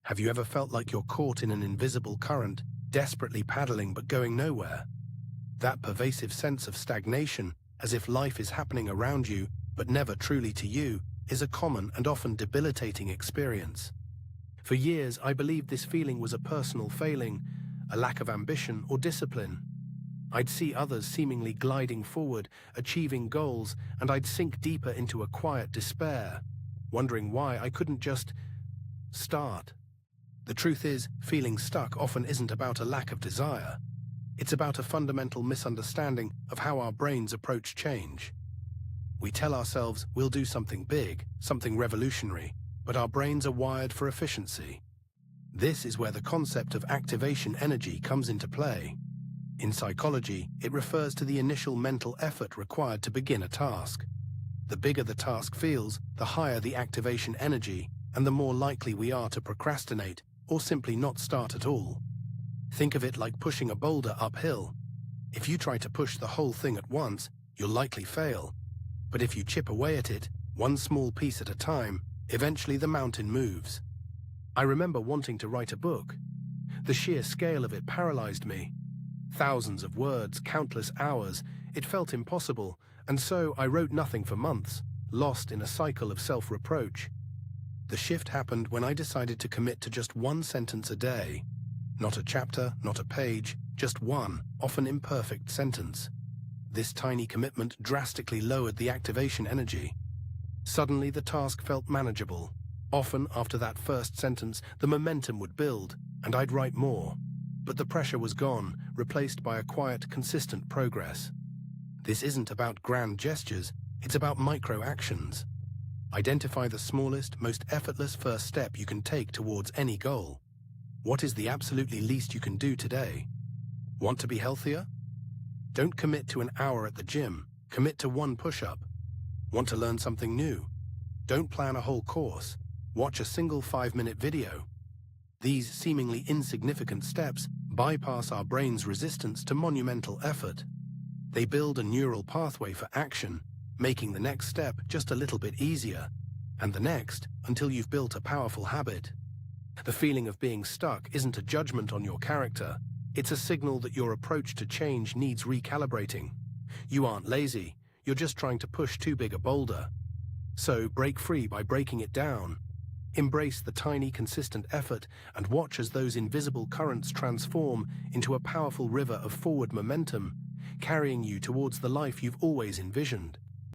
Have you ever felt like you're caught in an invisible current, desperately paddling but going nowhere? That pervasive sense of stagnation, as if life is happening around you but never truly to you, is a common and often debilitating experience. For years, I believed this feeling was a personal failing, a lack of ambition or discipline. I'd see others seemingly gliding forward, achieving goals, and I'd sink deeper into a quiet despair, wondering why I couldn't just start. The truth is, feeling stuck often isn't about a lack of desire. It's about a fundamental misunderstanding of how our brains approach change. We tell ourselves we'll do something big, something revolutionary, but our brains are wired for efficiency. This is where the concept of activation energy comes into play. In psychology, it refers to the initial mental effort required to begin a task. The bigger the task feels, the higher the activation energy, and the more likely we are to procrastinate or simply not start at all. Think of it like pushing a boulder uphill. If you try to push the whole thing at once, you'll likely fail. But if you chip away at it, one small piece at a time, eventually the mountain moves. I remember wanting to write a book. The sheer scale of it paralyzed me. Thousands of words, countless hours, it felt impossible, and so I wrote nothing for months, lost in a cycle of self-reproach. The shift happened when I decided to commit to just one sentence a day. Not a chapter, not a page, just one, often imperfect sentence. This tiny commitment drastically lowered the activation energy. Suddenly the task felt manageable. Often, after that first sentence, the momentum would build, and I'd write more. But the pressure was gone, replaced by a quiet, consistent progress. This isn't about grand gestures, it's about micro-actions. Identify the smallest, most effortless first step you can take towards any goal. What is the absolutely least you can do today? Want to be healthier? Don't commit to an hour at the gym, commit to one push-up. Want to learn something new? Don't plan a whole course, watch a single 5-minute video. These seemingly insignificant steps bypass our brain's resistance to monumental effort. They build a neural pathway for action, making the next step just a little bit easier, and the next until you've built a powerful habit. The feeling of being stuck isn't a judgment on your character. It's a signal that your approach to change needs recalibrating. You aren't lazy, you're just trying to push too big a boulder. So break free by breaking it down. Embrace the tiny, consistent effort and watch as those invisible currents transform into a powerful river of forward momentum, carrying you towards the life you've always envisioned.